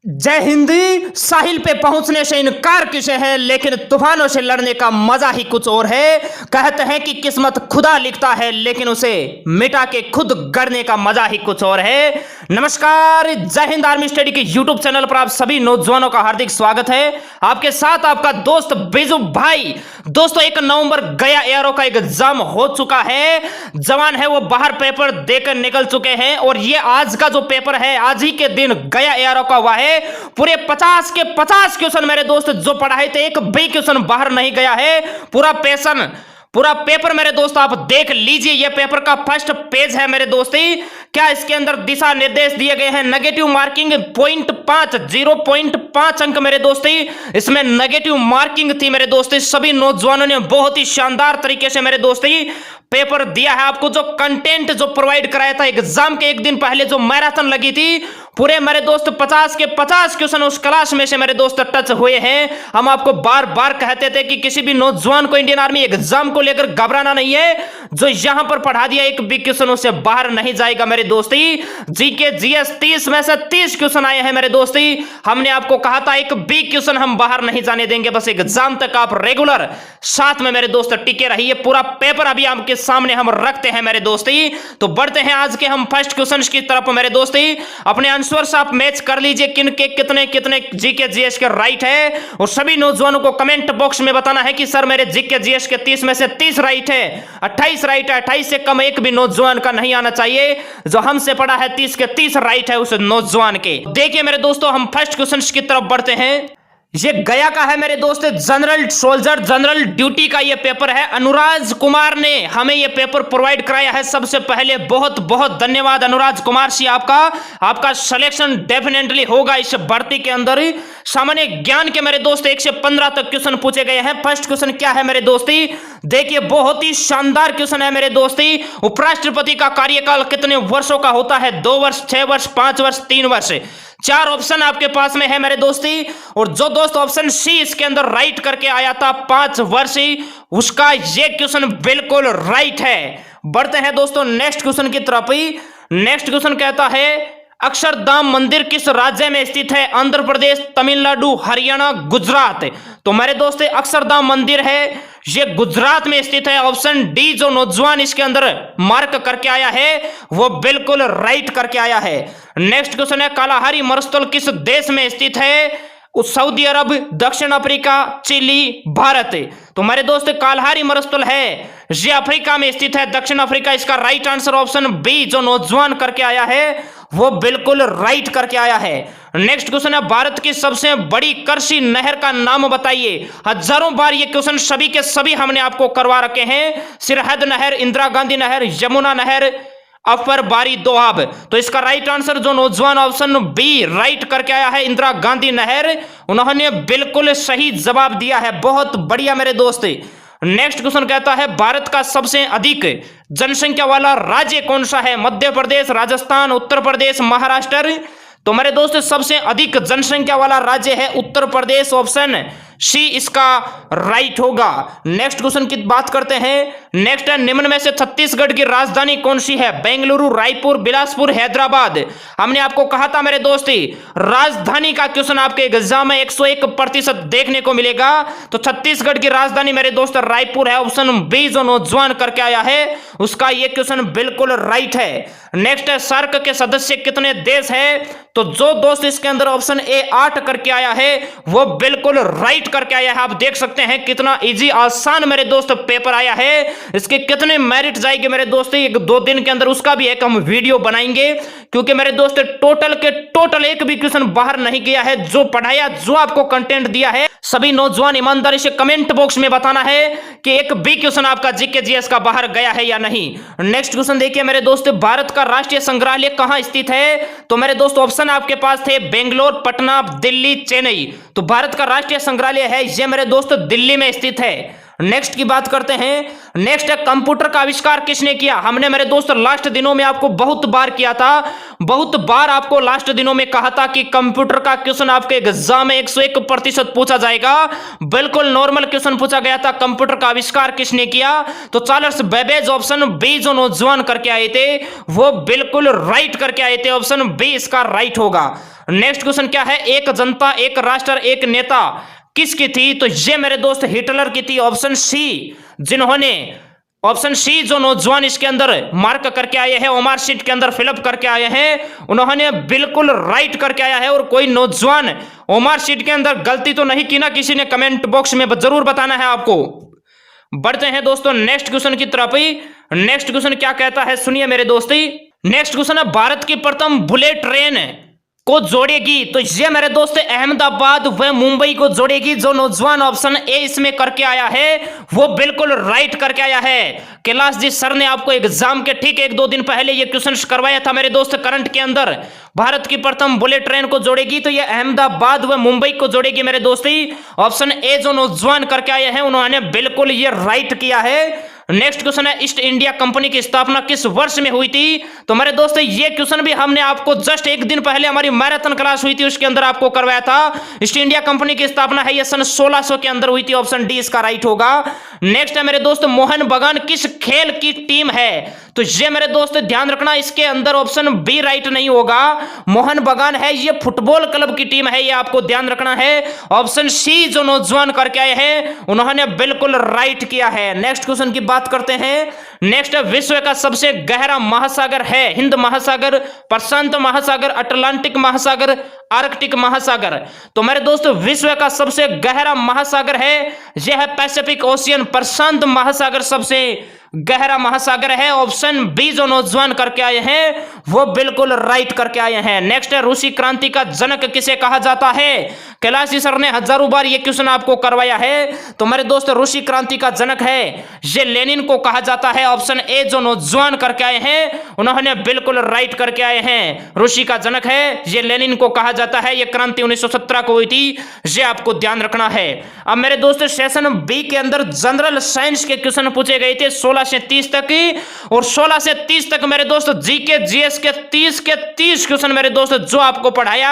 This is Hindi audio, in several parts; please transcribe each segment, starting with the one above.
जय हिंदी। साहिल पे पहुंचने से इनकार किसे है, लेकिन तूफानों से लड़ने का मजा ही कुछ और है। कहते हैं कि किस्मत खुदा लिखता है, लेकिन उसे मिटा के खुद गढ़ने का मजा ही कुछ और है। नमस्कार, जय हिंद आर्मी स्टडी के यूट्यूब चैनल पर आप सभी नौजवानों का हार्दिक स्वागत है। आपके साथ आपका दोस्त बिजू भाई। दोस्तों, 1 नवंबर गया एआरओ का एग्जाम हो चुका है। जवान है वो बाहर पेपर देकर निकल चुके हैं और ये आज का जो पेपर है, आज ही के दिन गया एआरओ का हुआ है। पूरे 50 के 50 क्वेश्चन मेरे दोस्त जो पढ़ाए थे, एक भी क्वेश्चन बाहर नहीं गया है। पूरा पेपर मेरे दोस्त आप देख लीजिए। यह पेपर का फर्स्ट पेज है मेरे दोस्ती। क्या इसके अंदर दिशा निर्देश दिए गए हैं। नेगेटिव मार्किंग 0.5 अंक मेरे दोस्ती, इसमें नेगेटिव मार्किंग थी मेरे दोस्ती। सभी नौजवानों ने बहुत ही शानदार तरीके से मेरे दोस्ती पेपर दिया है। आपको जो कंटेंट जो प्रोवाइड कराया था एग्जाम के एक दिन पहले, जो मैराथन लगी थी, पूरे मेरे दोस्त 50 के 50 क्वेश्चन उस क्लास में से मेरे दोस्त टच हुए हैं। हम आपको बार बार कहते थे कि किसी भी नौजवान को इंडियन आर्मी एग्जाम को लेकर घबराना नहीं है। जो यहां पर पढ़ा दिया, एक भी क्वेश्चन उससे बाहर नहीं जाएगा मेरे दोस्ती। जीके जीएस 30 में से 30 क्वेश्चन आए हैं मेरे दोस्ती। हमने आपको कहा था एक भी क्वेश्चन हम बाहर नहीं जाने देंगे, बस एग्जाम तक आप रेगुलर साथ में मेरे दोस्त टिके रहिए। पूरा पेपर अभी आपके सामने हम रखते हैं मेरे दोस्ती। तो बढ़ते हैं आज के हम फर्स्ट क्वेश्चन की तरफ मेरे दोस्ती। अपने आंसर्स आप मैच कर लीजिए, किन के कितने कितने जीके जीएस के राइट है। और सभी नौजवानों को कमेंट बॉक्स में बताना है कि सर मेरे जीके जीएस के 30 में से 30 राइट है, 28 राइट है। 28 से कम एक भी नौजवान का नहीं आना चाहिए। जो हमसे पढ़ा है 30 के 30 राइट है उस नौजवान के। देखिए मेरे दोस्तों, हम फर्स्ट क्वेश्चन की तरफ बढ़ते हैं। ये गया का है मेरे दोस्त, जनरल सोल्जर जनरल ड्यूटी का ये पेपर है। अनुराज कुमार ने हमें ये पेपर प्रोवाइड कराया है। सबसे पहले बहुत बहुत धन्यवाद अनुराज कुमार जी, आपका सिलेक्शन डेफिनेटली होगा इस भर्ती के अंदर। सामान्य ज्ञान के मेरे दोस्त 1 से 15 तक क्वेश्चन पूछे गए हैं। फर्स्ट क्वेश्चन क्या है मेरे दोस्ती, देखिए बहुत ही शानदार क्वेश्चन है मेरे दोस्ती। उपराष्ट्रपति का कार्यकाल कितने वर्षों का होता है। 2 वर्ष, 6 वर्ष, 5 वर्ष, 3 वर्ष। 4 ऑप्शन आपके पास में है मेरे दोस्ती। और जो दोस्त ऑप्शन सी इसके अंदर राइट करके आया था 5 वर्ष, उसका ये क्वेश्चन बिल्कुल राइट है। बढ़ते हैं दोस्तों नेक्स्ट क्वेश्चन की तरफ। नेक्स्ट क्वेश्चन कहता है अक्षरधाम मंदिर किस राज्य में स्थित है। आंध्र प्रदेश, तमिलनाडु, हरियाणा, गुजरात। तो मेरे दोस्त अक्षरधाम मंदिर है ये गुजरात में स्थित है। ऑप्शन डी जो नौजवान इसके अंदर मार्क करके आया है वो बिल्कुल राइट करके आया है। नेक्स्ट क्वेश्चन है कालाहारी मरुस्थल किस देश में स्थित है। सऊदी अरब, दक्षिण अफ्रीका, चिली, भारत। तो मेरे दोस्त कालाहारी मरुस्थल है ये अफ्रीका में स्थित है, दक्षिण अफ्रीका। इसका राइट आंसर ऑप्शन बी जो नौजवान करके आया है वो बिल्कुल राइट करके आया है। नेक्स्ट क्वेश्चन है भारत की सबसे बड़ी कृषि नहर का नाम बताइए। हजारों बार ये क्वेश्चन सभी के सभी हमने आपको करवा रखे हैं। सिरहद नहर, इंदिरा गांधी नहर, यमुना नहर, अपर बारी दोआब। तो इसका राइट आंसर जो नौजवान ऑप्शन बी राइट करके आया है इंदिरा गांधी नहर, उन्होंने बिल्कुल सही जवाब दिया है। बहुत बढ़िया मेरे दोस्त। नेक्स्ट क्वेश्चन कहता है भारत का सबसे अधिक जनसंख्या वाला राज्य कौन सा है। मध्य प्रदेश, राजस्थान, उत्तर प्रदेश, महाराष्ट्र। तो मेरे दोस्त सबसे अधिक जनसंख्या वाला राज्य है उत्तर प्रदेश। ऑप्शन सी इसका राइट होगा। नेक्स्ट क्वेश्चन की बात करते हैं। नेक्स्ट है निम्न में से छत्तीसगढ़ की राजधानी कौन सी है। बेंगलुरु, रायपुर, बिलासपुर, हैदराबाद। हमने आपको कहा था मेरे दोस्ती राजधानी का क्वेश्चन आपके एग्जाम में 101% देखने को मिलेगा। तो छत्तीसगढ़ की राजधानी मेरे दोस्त रायपुर है। ऑप्शन बी जो नौजवान करके आया है उसका यह क्वेश्चन बिल्कुल राइट है। नेक्स्ट है सार्क के सदस्य कितने देश है। तो जो दोस्त इसके अंदर ऑप्शन ए 8 करके आया है वो बिल्कुल राइट करके आया है। आप देख सकते हैं कितना इजी आसान मेरे दोस्त पेपर आया है। इसके कितने मेरिट जाएंगे मेरे दोस्त 1-2 दिन के अंदर, उसका भी एक हम वीडियो बनाएंगे। क्योंकि मेरे दोस्त टोटल के टोटल एक भी क्वेश्चन बाहर नहीं गया है। जो पढ़ाया, जो आपको कंटेंट दिया है, सभी नौजवान ईमानदारी से कमेंट बॉक्स में बताना है कि एक भी क्वेश्चन आपका जीके जीएस का बाहर गया है या नहीं। नेक्स्ट क्वेश्चन देखिए मेरे दोस्त, भारत का राष्ट्रीय संग्रहालय कहां स्थित है। तो मेरे दोस्त ऑप्शन आपके पास थे बेंगलोर, पटना, दिल्ली, चेन्नई। तो भारत का राष्ट्रीय संग्रहालय है ये मेरे दोस्त दिल्ली में स्थित है। नेक्स्ट की बात करते हैं। नेक्स्ट है कंप्यूटर का आविष्कार किसने किया। हमने मेरे दोस्त लास्ट दिनों में आपको बहुत बार किया था, बहुत बार आपको लास्ट दिनों में कहा था कि कंप्यूटर का क्वेश्चन आपके एग्जाम में 101% पूछा जाएगा। बिल्कुल नॉर्मल क्वेश्चन पूछा गया था। कंप्यूटर का आविष्कार किसने किया? तो चार्ल्स बेबेज ऑप्शन बी जो नौजवान करके आए थे वो बिल्कुल राइट करके आए थे। ऑप्शन बी इसका राइट होगा। नेक्स्ट क्वेश्चन क्या है? एक जनता एक राष्ट्र एक नेता किसकी थी? तो ये मेरे दोस्त हिटलर की थी। ऑप्शन सी जिन्होंने ऑप्शन सी जो नौजवान इसके अंदर मार्क करके आए हैं, ओमार शीट के अंदर फिलअप करके आए हैं, उन्होंने बिल्कुल राइट करके आया है। और कोई नौजवान ओमार शीट के अंदर गलती तो नहीं की ना? किसी ने कमेंट बॉक्स में जरूर बताना है आपको। बढ़ते हैं दोस्तों नेक्स्ट क्वेश्चन की तरफ ही। नेक्स्ट क्वेश्चन क्या कहता है सुनिए मेरे दोस्ती। नेक्स्ट क्वेश्चन है भारत की प्रथम बुलेट ट्रेन को जोड़ेगी? तो ये मेरे दोस्त अहमदाबाद व मुंबई को जोड़ेगी। जो नौजवान ऑप्शन ए इसमें करके आया है वो बिल्कुल राइट करके आया है। कैलाश जी सर ने आपको एग्जाम के ठीक 1-2 दिन पहले ये क्वेश्चन करवाया था मेरे दोस्त करंट के अंदर। भारत की प्रथम बुलेट ट्रेन को जोड़ेगी तो ये अहमदाबाद व मुंबई को जोड़ेगी मेरे दोस्ती। ऑप्शन ए जो नौजवान करके आए हैं उन्होंने बिल्कुल ये राइट किया है। नेक्स्ट क्वेश्चन है ईस्ट इंडिया कंपनी की स्थापना किस वर्ष में हुई थी? तो मेरे दोस्त ये क्वेश्चन भी हमने आपको जस्ट 1 दिन पहले हमारी मैराथन क्लास हुई थी उसके अंदर आपको करवाया था। ईस्ट इंडिया कंपनी की स्थापना है ये सन 1600 के अंदर हुई थी। ऑप्शन डी इसका राइट होगा। नेक्स्ट है मेरे दोस्त मोहन बगान किस खेल की टीम है? तो ये मेरे दोस्त ध्यान रखना इसके अंदर ऑप्शन बी राइट नहीं होगा। मोहन बगान है ये फुटबॉल क्लब की टीम है, ये आपको ध्यान रखना है। ऑप्शन सी जो नौजवान करके आए हैं उन्होंने बिल्कुल राइट किया है। नेक्स्ट क्वेश्चन की बात करते हैं। नेक्स्ट विश्व का सबसे गहरा महासागर है हिंद महासागर, प्रशांत महासागर, अटलांटिक महासागर, आर्कटिक महासागर? तो मेरे दोस्त विश्व का सबसे गहरा महासागर है यह है पैसिफिक ओशियन, प्रशांत महासागर सबसे गहरा महासागर है। ऑप्शन बी जो नौजवान करके आए हैं वो बिल्कुल राइट करके आए हैं। नेक्स्ट है रूसी क्रांति का जनक किसे कहा जाता है? कैलाश जी सर ने हजारों बार ये क्वेश्चन आपको करवाया है। तो मेरे दोस्त रूसी क्रांति का जनक है ये लेनिन को कहा जाता है। ऑप्शन ए जो नौजवान करके आए हैं उन्होंने बिल्कुल राइट करके आए हैं। रूसी का जनक है ये लेनिन को कहा जाता है। ये क्रांति 1917 को हुई थी, ये आपको ध्यान रखना है। अब मेरे दोस्त सेशन बी के अंदर जनरल साइंस के क्वेश्चन पूछे गए थे 16 से 30 तक की, और 16 से 30 तक मेरे दोस्त जीके जीएस के 30 क्वेश्चन मेरे दोस्त जो आपको पढ़ाया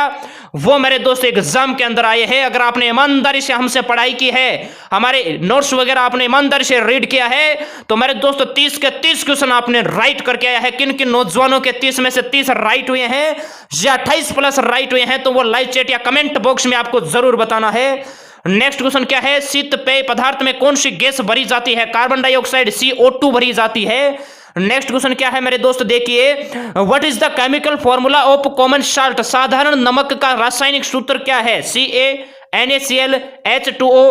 वो मेरे दोस्त एग्जाम के अंदर आए हैं। अगर आपने ईमानदारी से हमसे पढ़ाई की है, हमारे नोट्स वगैरह आपने ईमानदारी से रीड किया है, तो मेरे दोस्त 30 के 30 क्वेश्चन आपने राइट करके आया है। किन किन नौजवानों के 30 में से 30 राइट हुए हैं या 28 प्लस राइट हुए हैं तो वो लाइव चैट या कमेंट बॉक्स में आपको जरूर बताना है। नेक्स्ट क्वेश्चन क्या है? शीत पेय पदार्थ में कौन सी गैस भरी जाती है? कार्बन डाइऑक्साइड CO2 भरी जाती है। नेक्स्ट क्वेश्चन क्या है मेरे दोस्त देखिए, what is the chemical formula of common salt? साधारण नमक का रासायनिक सूत्र क्या है? CaNaCl H2O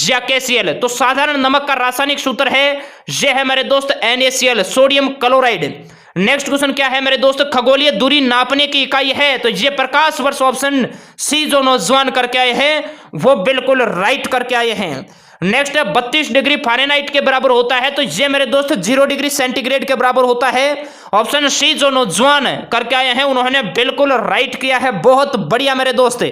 या KCl? तो साधारण नमक का रासायनिक सूत्र है यह है मेरे दोस्त NaCl, sodium chloride. Next question क्या है मेरे दोस्त, खगोलीय दूरी नापने की इकाई है? तो ये प्रकाश वर्ष। ऑप्शन सी जो नौजवान करके आए हैं वो बिल्कुल राइट करके आए हैं। नेक्स्ट है 32 डिग्री फ़ारेनहाइट के बराबर होता है? तो ये मेरे दोस्त 0 डिग्री सेंटीग्रेड के बराबर होता है। ऑप्शन सी जो नौजवान करके आए हैं उन्होंने बिल्कुल राइट किया है। बहुत बढ़िया मेरे दोस्त।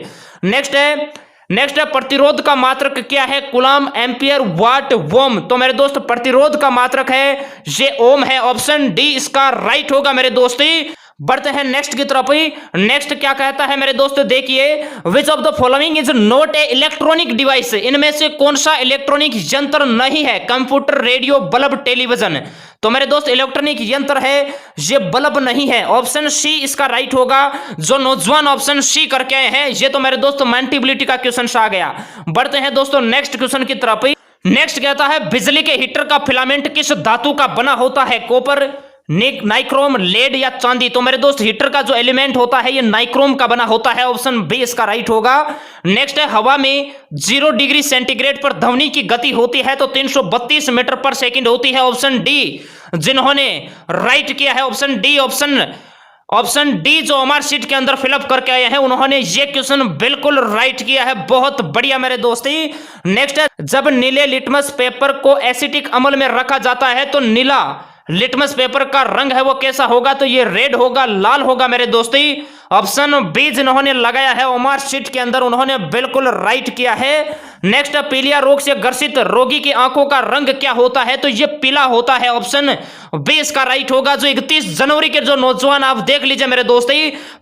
नेक्स्ट है प्रतिरोध का मात्रक क्या है? कूलम, एम्पियर, वाट, ओम? तो मेरे दोस्त प्रतिरोध का मात्रक है ये ओम है। ऑप्शन डी इसका राइट होगा मेरे दोस्ती। बढ़ते हैं नेक्स्ट की तरफ ही। नेक्स्ट क्या कहता है मेरे दोस्त देखिए, which of the following is not a electronic device? इनमें से कौन सा इलेक्ट्रॉनिक यंत्र नहीं है? Computer, radio, bulb, television? तो मेरे दोस्त इलेक्ट्रॉनिक यंत्र है ये बल्ब नहीं है। ऑप्शन सी इसका राइट होगा। जो नौजवान ऑप्शन सी करके आए हैं ये तो मेरे दोस्त मैंटिबिलिटी का क्वेश्चन आ गया। बढ़ते हैं दोस्तों नेक्स्ट क्वेश्चन की तरफ ही। नेक्स्ट कहता है बिजली के हीटर का फिलामेंट किस धातु का बना होता है? कॉपर, नाइक्रोम, लेड या चांदी? तो मेरे दोस्त हीटर का जो एलिमेंट होता है ये नाइक्रोम का बना होता है। ऑप्शन बी इसका राइट होगा। नेक्स्ट है हवा में 0 डिग्री सेंटीग्रेड पर ध्वनि की गति होती है तो 332 मीटर पर सेकंड होती है। ऑप्शन डी जिन्होंने राइट किया है ऑप्शन डी जो हमारे शीट के अंदर फिलअप करके आए हैं उन्होंने ये क्वेश्चन बिल्कुल राइट किया है। बहुत बढ़िया मेरे दोस्ती। नेक्स्ट है जब नीले लिटमस पेपर को एसिटिक अम्ल में रखा जाता है तो नीला लिटमस पेपर का रंग है वो कैसा होगा? तो ये रेड होगा, लाल होगा मेरे दोस्ती। ऑप्शन बी जिन्होंने लगाया है ओमार शीट के अंदर उन्होंने बिल्कुल राइट किया है। नेक्स्ट, पीलिया रोग से ग्रसित रोगी की आंखों का रंग क्या होता है? तो ये पीला होता है। ऑप्शन बी इसका राइट होगा। जो 31 जनवरी के जो नौजवान, आप देख लीजिए मेरे दोस्त,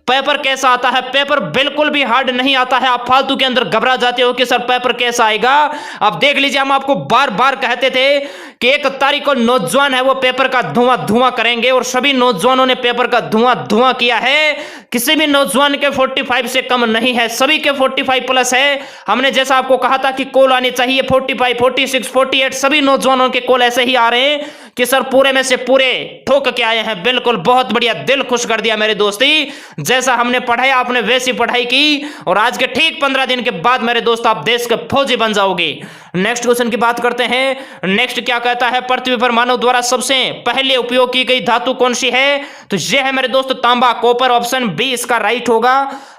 पेपर कैसा आता है। पेपर बिल्कुल भी हार्ड नहीं आता है। आप फालतू के अंदर घबरा जाते हो कि सर पेपर कैसा आएगा। आप देख लीजिए, हम आपको बार बार कहते थे कि 1 तारीख को नौजवान है वो पेपर का धुआं धुआं करेंगे, और सभी नौजवानों ने पेपर का धुआं धुआं किया है। किसी भी नौजवान के 45 से कम नहीं है, सभी के 45 प्लस है। हमने जैसा आपको कहा था कि कॉल आनी चाहिए 45, 46, 48, सभी नौजवानों के कॉल ऐसे ही आ रहे हैं कि सर पूरे में से पूरे ठोक के आए हैं। बिल्कुल बहुत बढ़िया, दिल खुश कर दिया मेरे दोस्ती। जैसा हमने पढ़ाया आपने वैसी पढ़ाई की, और आज के ठीक 15 दिन के बाद मेरे दोस्त आप देश के फौजी बन जाओगे। नेक्स्ट क्वेश्चन की बात करते हैं। नेक्स्ट क्या कहता है, पृथ्वी पर मानव द्वारा सबसे पहले उपयोग की गई धातु कौन सी है? तो यह है मेरे दोस्त तांबा, कॉपर। ऑप्शन बी इसका राइट होगा।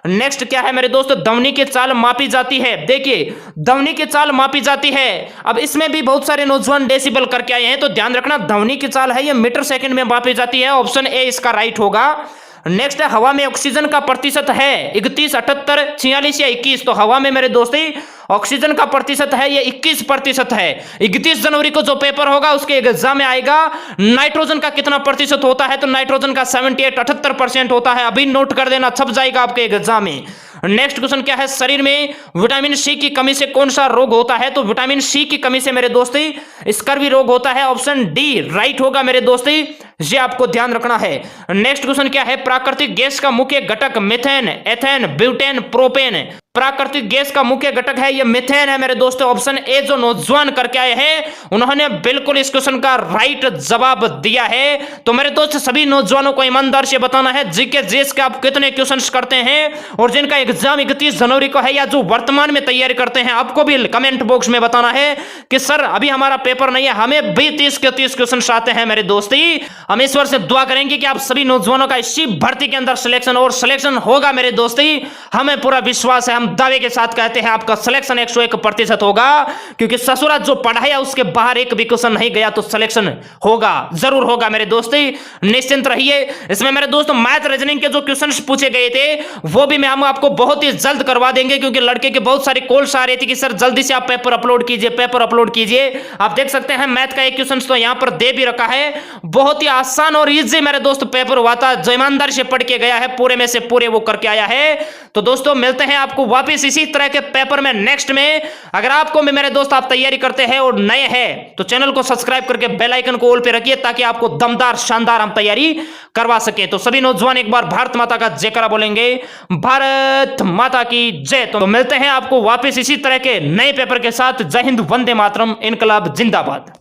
नेक्स्ट क्या है मेरे दोस्त, ध्वनि की चाल मापी जाती है। देखिए, ध्वनि की चाल मापी जाती है। अब इसमें भी बहुत सारे नौजवान डेसिबल करके आए हैं, तो ध्यान रखना, ध्वनि की चाल है ये मीटर सेकंड में मापी जाती है। ऑप्शन ए इसका राइट होगा। नेक्स्ट, हवा में ऑक्सीजन का प्रतिशत है 31, 78, 46 या 21। तो हवा में मेरे दोस्ती ऑक्सीजन का प्रतिशत है ये 21% है। 31 जनवरी को जो पेपर होगा उसके एग्जाम में आएगा। नाइट्रोजन का कितना प्रतिशत होता है? तो नाइट्रोजन का 78, 78% होता है। अभी नोट कर देना, छप जाएगा आपके एग्जाम में। नेक्स्ट क्वेश्चन क्या है, शरीर में विटामिन सी की कमी से कौन सा रोग होता है? तो विटामिन सी की कमी से मेरे दोस्ती स्कर्वी रोग होता है। ऑप्शन डी राइट होगा मेरे दोस्ती, ये आपको ध्यान रखना है। नेक्स्ट क्वेश्चन क्या है, प्राकृतिक गैस का मुख्य घटक मीथेन, एथेन, ब्यूटेन, प्रोपेन। प्राकृतिक गैस का मुख्य घटक है ये मीथेन है मेरे दोस्तों। ऑप्शन ए जो नौजवान करके आए हैं उन्होंने बिल्कुल इस क्वेश्चन का राइट जवाब दिया है। तो मेरे दोस्त सभी नौजवानों को ईमानदार से बताना है जीके जीएस के आप कितने क्वेश्चंस करते हैं, और जिनका एग्जाम 31 जनवरी को है या जो वर्तमान में तैयारी करते हैं, आपको भी कमेंट बॉक्स में बताना है कि सर अभी हमारा पेपर नहीं है, हमें भी 30 के 30 क्वेश्चन आते हैं मेरे दोस्ती। हम ईश्वर से दुआ करेंगे कि आप सभी नौजवानों का इसी भर्ती के अंदर सिलेक्शन और सिलेक्शन होगा मेरे दोस्ती। हमें पूरा विश्वास है, हम दावे के साथ कहते हैं आपका सिलेक्शन 101% होगा, क्योंकि ससुरा जो पढ़ाया उसके बाहर एक भी क्वेश्चन नहीं गया, तो सिलेक्शन होगा, जरूर होगा मेरे दोस्ती, निश्चिंत रहिए। इसमें मेरे दोस्त मैथ रीजनिंग के जो क्वेश्चंस पूछे गए थे वो भी हम आपको बहुत ही जल्द करवा देंगे, क्योंकि लड़के के बहुत सारे कॉल्स आ रही थी कि सर जल्दी से आप पेपर अपलोड कीजिए, पेपर अपलोड कीजिए। आप देख सकते हैं मैथ का एक क्वेश्चन तो यहां पर दे भी रखा है। बहुत ही आसान और इजी मेरे दोस्त पेपर हुआ था, जो ईमानदारी से पढ़ के गया है पूरे में से पूरे वो करके आया है। तो दोस्तों मिलते हैं आपको वापस इसी तरह के पेपर में नेक्स्ट में। अगर आपको भी मेरे दोस्त आप तैयारी करते हैं और नए हैं तो चैनल को सब्सक्राइब करके बेल आइकन को ऑल पे रखिए, ताकि आपको दमदार शानदार हम तैयारी करवा सके। तो सभी नौजवान एक बार भारत माता का जयकारा बोलेंगे, भारत माता की जय। तो मिलते हैं आपको वापस इसी तरह के नए पेपर के साथ। जय हिंद, वंदे मातरम, इनकलाब जिंदाबाद।